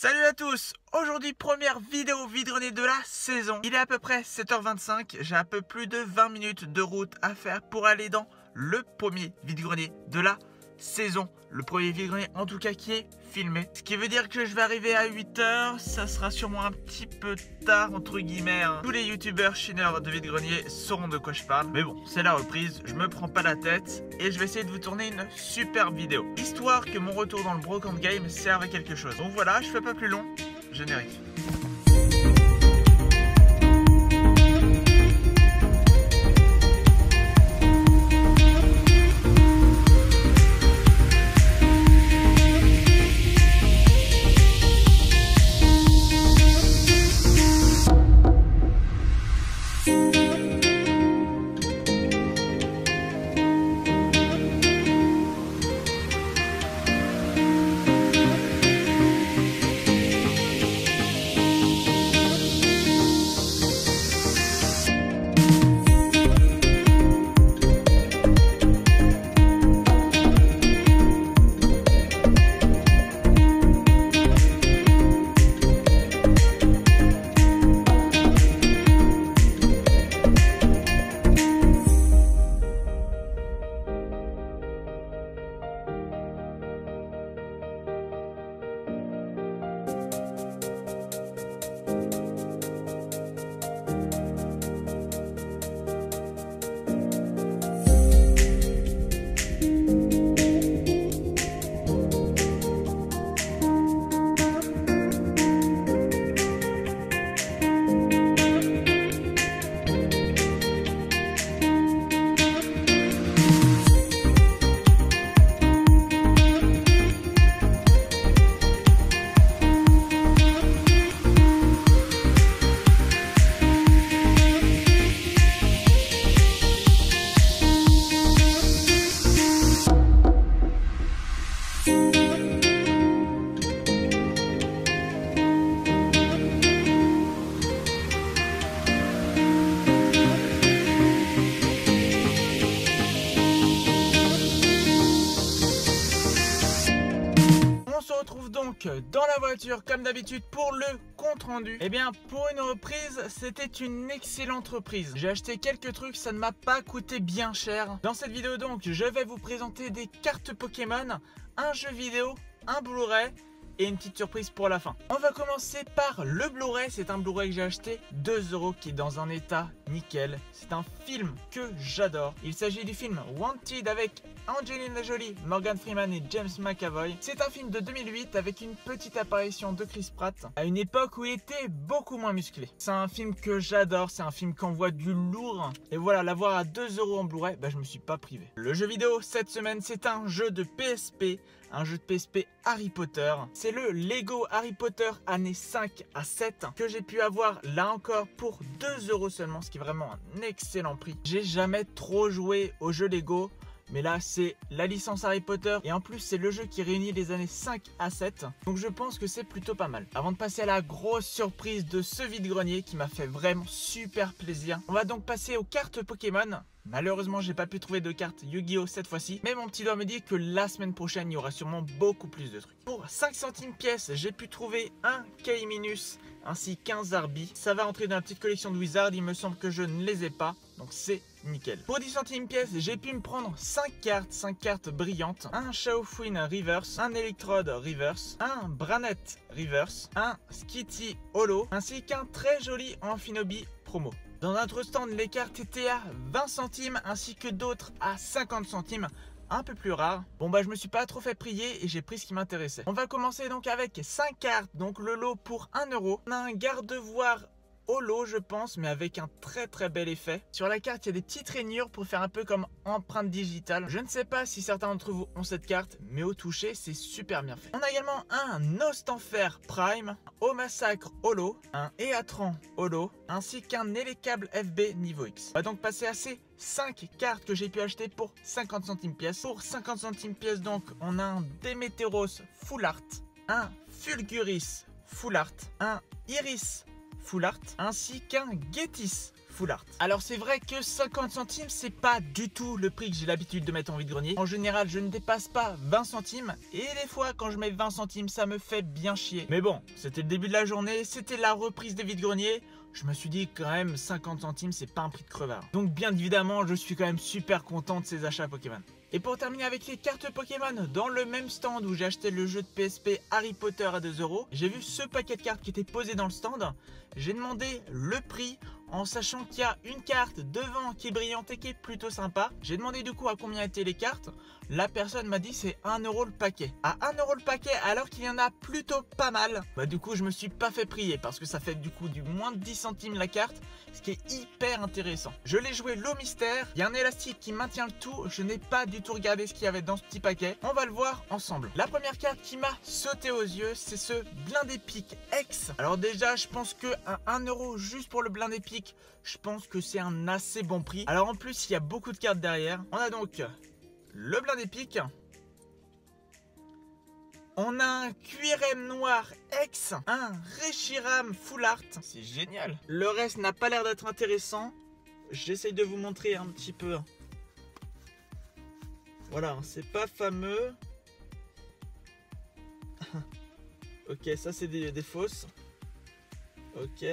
Salut à tous. Aujourd'hui première vidéo vide-grenier de la saison. Il est à peu près 7h25, j'ai un peu plus de 20 minutes de route à faire pour aller dans le premier vide-grenier de la saison. Le premier vide-grenier en tout cas qui est filmé. Ce qui veut dire que je vais arriver à 8h, ça sera sûrement un petit peu tard entre guillemets. Tous les youtubeurs chineurs de vide-grenier sauront de quoi je parle. Mais bon, c'est la reprise, je me prends pas la tête et je vais essayer de vous tourner une super vidéo. Histoire que mon retour dans le Brocante Game serve à quelque chose. Donc voilà, je fais pas plus long, générique. On se retrouve donc dans la voiture comme d'habitude pour le compte rendu. Et bien pour une reprise, c'était une excellente reprise. J'ai acheté quelques trucs, ça ne m'a pas coûté bien cher. Dans cette vidéo donc, je vais vous présenter des cartes Pokémon, un jeu vidéo, un Blu-ray et une petite surprise pour la fin. On va commencer par le Blu-ray. C'est un Blu-ray que j'ai acheté 2 € qui est dans un état nickel. C'est un film que j'adore. Il s'agit du film Wanted avec Angelina Jolie, Morgan Freeman et James McAvoy. C'est un film de 2008 avec une petite apparition de Chris Pratt à une époque où il était beaucoup moins musclé. C'est un film que j'adore, c'est un film qui envoie du lourd. Et voilà, l'avoir à 2 € en Blu-ray, je me suis pas privé. Le jeu vidéo cette semaine, c'est un jeu de PSP. Un jeu de PSP Harry Potter. C'est le Lego Harry Potter années 5 à 7 que j'ai pu avoir là encore pour 2 € seulement, ce qui est vraiment un excellent prix. J'ai jamais trop joué aux jeux Lego, mais là c'est la licence Harry Potter et en plus c'est le jeu qui réunit les années 5 à 7. Donc je pense que c'est plutôt pas mal. Avant de passer à la grosse surprise de ce vide-grenier qui m'a fait vraiment super plaisir, on va donc passer aux cartes Pokémon. Malheureusement, j'ai pas pu trouver de carte Yu-Gi-Oh cette fois-ci, mais mon petit doigt me dit que la semaine prochaine, il y aura sûrement beaucoup plus de trucs. Pour 5 centimes pièce, j'ai pu trouver un Kaiminus ainsi qu'un Zarbi. Ça va entrer dans la petite collection de Wizard, il me semble que je ne les ai pas, donc c'est nickel. Pour 10 centimes pièce, j'ai pu me prendre 5 cartes brillantes, un Chaofin Reverse, un Electrode Reverse, un Branette Reverse, un Skitty Holo, ainsi qu'un très joli Amphinobi promo. Dans notre stand, les cartes étaient à 20 centimes ainsi que d'autres à 50 centimes, un peu plus rares. Bon je me suis pas trop fait prier et j'ai pris ce qui m'intéressait. On va commencer donc avec 5 cartes, donc le lot pour 1 €. On a un garde-voire holo je pense, mais avec un très bel effet. Sur la carte il y a des petites rainures pour faire un peu comme empreinte digitale. Je ne sais pas si certains d'entre vous ont cette carte, mais au toucher c'est super bien fait. On a également un Ostenfer Prime, au massacre holo, un Eatran holo, ainsi qu'un Elecable FB niveau X. On va donc passer à ces 5 cartes que j'ai pu acheter pour 50 centimes pièce. Pour 50 centimes pièce donc on a un Démétéros Full Art, un Fulguris Full Art, un Iris Full Art, ainsi qu'un Getis full art. Alors c'est vrai que 50 centimes c'est pas du tout le prix que j'ai l'habitude de mettre en vide-grenier. En général je ne dépasse pas 20 centimes et des fois quand je mets 20 centimes ça me fait bien chier. Mais bon, c'était le début de la journée, c'était la reprise des vide-greniers. Je me suis dit quand même 50 centimes c'est pas un prix de crevard. Donc bien évidemment je suis quand même super content de ces achats Pokémon. Et pour terminer avec les cartes Pokémon, dans le même stand où j'ai acheté le jeu de PSP Harry Potter à 2 €, j'ai vu ce paquet de cartes qui était posé dans le stand. J'ai demandé le prix en sachant qu'il y a une carte devant qui est brillante et qui est plutôt sympa. J'ai demandé du coup à combien étaient les cartes. La personne m'a dit c'est 1 € le paquet. À 1 € le paquet alors qu'il y en a plutôt pas mal. Bah du coup je me suis pas fait prier parce que ça fait du coup du moins de 10 centimes la carte. Ce qui est hyper intéressant. Je l'ai joué l'eau mystère. Il y a un élastique qui maintient le tout. Je n'ai pas du tout regardé ce qu'il y avait dans ce petit paquet. On va le voir ensemble. La première carte qui m'a sauté aux yeux, c'est ce blindé pique X. Alors déjà je pense que à 1 € juste pour le blindé pique, je pense que c'est un assez bon prix. Alors en plus il y a beaucoup de cartes derrière. On a donc le blindé pique. On a un QRM noir X, un Reshiram full art. C'est génial. Le reste n'a pas l'air d'être intéressant. J'essaye de vous montrer un petit peu. Voilà, c'est pas fameux. Ok, ça c'est des fausses. Ok.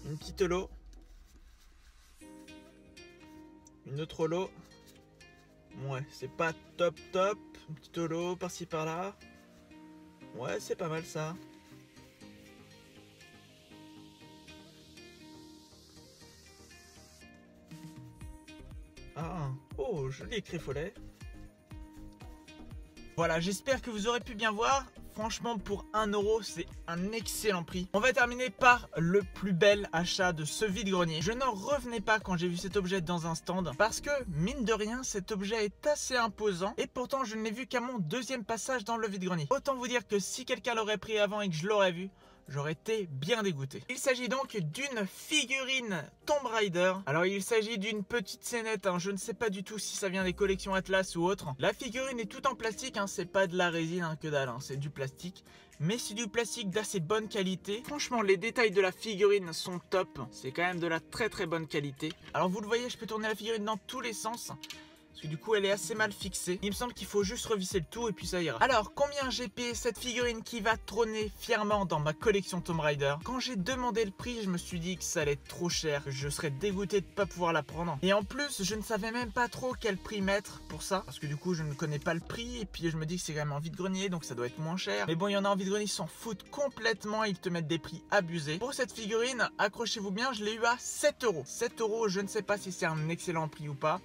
Une petite holo. Une autre holo. Ouais, c'est pas top. Un petit holo par-ci par-là. Ouais, c'est pas mal ça. Ah, oh, joli créfolet. Voilà, j'espère que vous aurez pu bien voir. Franchement, pour 1 €, c'est un excellent prix. On va terminer par le plus bel achat de ce vide-grenier. Je n'en revenais pas quand j'ai vu cet objet dans un stand parce que, mine de rien, cet objet est assez imposant et pourtant, je ne l'ai vu qu'à mon deuxième passage dans le vide-grenier. Autant vous dire que si quelqu'un l'aurait pris avant et que je l'aurais vu, j'aurais été bien dégoûté. Il s'agit donc d'une figurine Tomb Raider. Alors il s'agit d'une petite scénette, hein. Je ne sais pas du tout si ça vient des collections Atlas ou autre. La figurine est toute en plastique, hein. C'est pas de la résine, hein, que dalle, hein. C'est du plastique. Mais c'est du plastique d'assez bonne qualité. Franchement les détails de la figurine sont top. C'est quand même de la très bonne qualité. Alors vous le voyez, je peux tourner la figurine dans tous les sens. Parce que du coup elle est assez mal fixée. Il me semble qu'il faut juste revisser le tout et puis ça ira. Alors combien j'ai payé cette figurine qui va trôner fièrement dans ma collection Tomb Raider? Quand j'ai demandé le prix, je me suis dit que ça allait être trop cher. Je serais dégoûté de ne pas pouvoir la prendre. Et en plus je ne savais même pas trop quel prix mettre pour ça. Parce que du coup je ne connais pas le prix. Et puis je me dis que c'est quand même en vide-grenier, donc ça doit être moins cher. Mais bon, il y en a en vide-grenier, ils s'en foutent complètement. Ils te mettent des prix abusés. Pour cette figurine, accrochez-vous bien, je l'ai eu à 7 €. 7 €, je ne sais pas si c'est un excellent prix ou pas.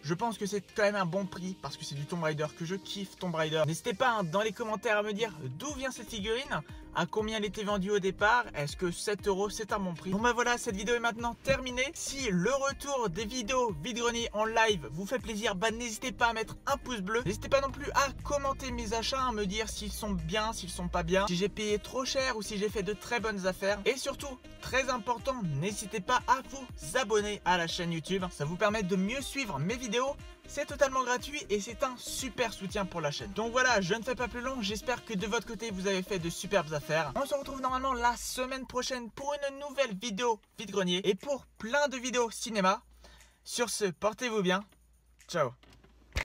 Je pense que c'est quand même un bon prix parce que c'est du Tomb Raider que je kiffe, Tomb Raider. N'hésitez pas hein, dans les commentaires à me dire d'où vient cette figurine, à combien elle était vendue au départ, est-ce que 7 € c'est un bon prix. Bon bah voilà, cette vidéo est maintenant terminée. Si le retour des vidéos vide-grenier en live vous fait plaisir, bah n'hésitez pas à mettre un pouce bleu. N'hésitez pas non plus à commenter mes achats, à me dire s'ils sont bien, s'ils sont pas bien, si j'ai payé trop cher ou si j'ai fait de très bonnes affaires. Et surtout, très important, n'hésitez pas à vous abonner à la chaîne YouTube. Ça vous permet de mieux suivre mes vidéos. C'est totalement gratuit et c'est un super soutien pour la chaîne. Donc voilà, je ne fais pas plus long. J'espère que de votre côté, vous avez fait de superbes affaires. On se retrouve normalement la semaine prochaine pour une nouvelle vidéo vide-grenier et pour plein de vidéos cinéma. Sur ce, portez-vous bien. Ciao.